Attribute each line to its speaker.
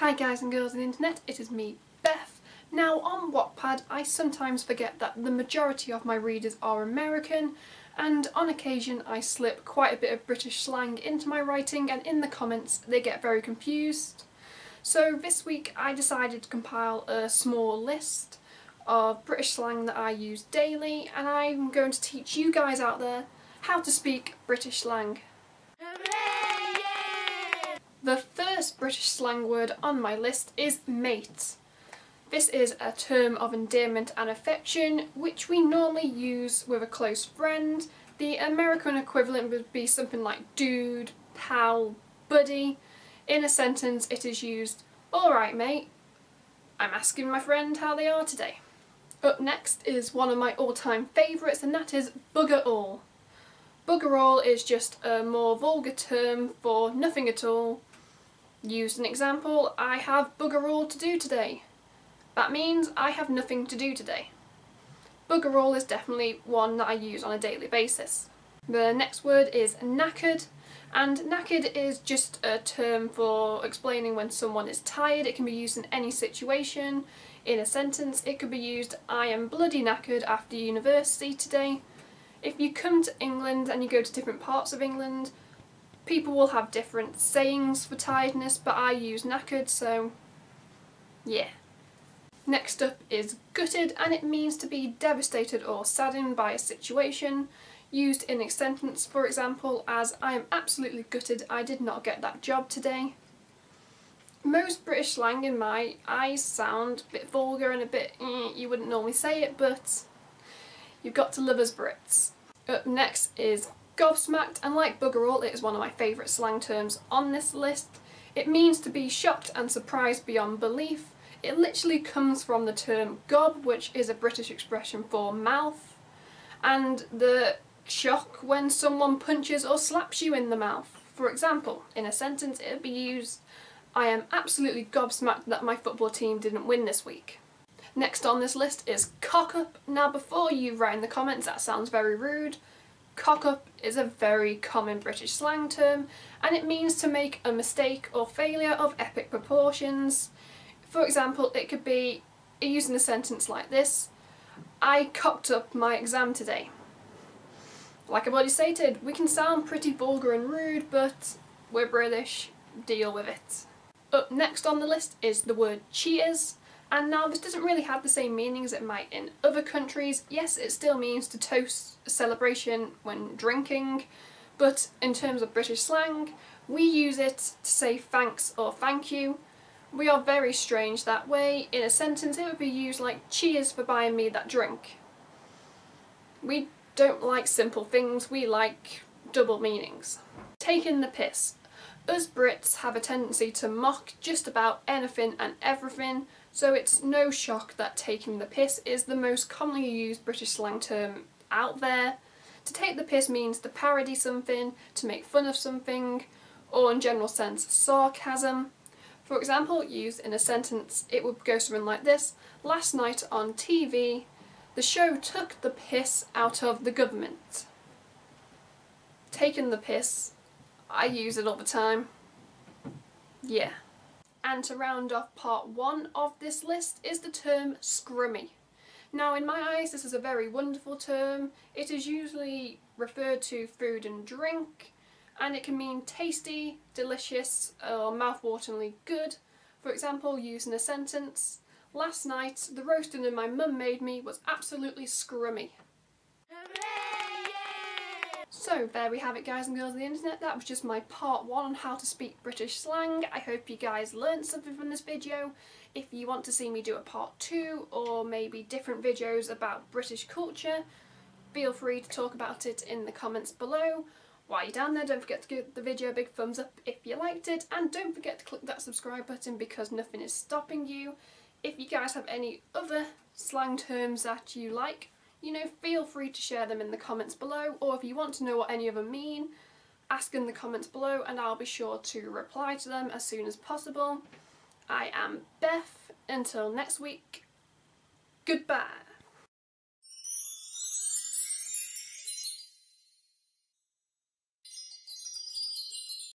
Speaker 1: Hi guys and girls on the internet, it is me, Beth. Now on Wattpad I sometimes forget that the majority of my readers are American, and on occasion I slip quite a bit of British slang into my writing, and in the comments they get very confused. So this week I decided to compile a small list of British slang that I use daily, and I'm going to teach you guys out there how to speak British slang. The first British slang word on my list is mate. This is a term of endearment and affection which we normally use with a close friend. The American equivalent would be something like dude, pal, buddy. In a sentence it is used, "Alright mate, I'm asking my friend how they are today." Up next is one of my all-time favourites, and that is bugger all. Bugger all is just a more vulgar term for nothing at all. Used an example, I have bugger all to do today. That means I have nothing to do today. Bugger all is definitely one that I use on a daily basis. The next word is knackered, and knackered is just a term for explaining when someone is tired. It can be used in any situation. In a sentence it could be used, "I am bloody knackered after university today." If you come to England and you go to different parts of England, people will have different sayings for tiredness, but I use knackered, so yeah. Next up is gutted, and it means to be devastated or saddened by a situation. Used in a sentence, for example, as "I am absolutely gutted I did not get that job today." Most British slang in my eyes sound a bit vulgar and a bit you wouldn't normally say it, but you've got to love us Brits. Up next is gobsmacked, and like bugger all, it is one of my favourite slang terms on this list. It means to be shocked and surprised beyond belief. It literally comes from the term gob, which is a British expression for mouth, and the shock when someone punches or slaps you in the mouth. For example, in a sentence it would be used, "I am absolutely gobsmacked that my football team didn't win this week." Next on this list is cock up. Now before you write in the comments that sounds very rude, cock up is a very common British slang term, and it means to make a mistake or failure of epic proportions. For example, it could be used in a sentence like this, "I cocked up my exam today." Like I've already stated, we can sound pretty vulgar and rude, but we're British, deal with it. Up next on the list is the word cheers. And now this doesn't really have the same meaning as it might in other countries. Yes, it still means to toast a celebration when drinking, but in terms of British slang, we use it to say thanks or thank you. We are very strange that way. In a sentence it would be used like, "Cheers for buying me that drink." We don't like simple things, we like double meanings. Taking the piss. Us Brits have a tendency to mock just about anything and everything, so it's no shock that taking the piss is the most commonly used British slang term out there. To take the piss means to parody something, to make fun of something, or in general sense sarcasm. For example, used in a sentence it would go something like this, "Last night on TV, the show took the piss out of the government." Taking the piss, I use it all the time. Yeah. And to round off part one of this list is the term scrummy. Now in my eyes this is a very wonderful term. It is usually referred to food and drink, and it can mean tasty, delicious, or mouth-wateringly good. For example, used in a sentence, "Last night the roast dinner my mum made me was absolutely scrummy." So there we have it guys and girls on the internet. That was just my part one on how to speak British slang. I hope you guys learned something from this video. If you want to see me do a part two, or maybe different videos about British culture, feel free to talk about it in the comments below. While you're down there, don't forget to give the video a big thumbs up if you liked it, and don't forget to click that subscribe button because nothing is stopping you. If you guys have any other slang terms that you like, feel free to share them in the comments below, or if you want to know what any of them mean, ask in the comments below and I'll be sure to reply to them as soon as possible. I am Beth. Until next week, goodbye.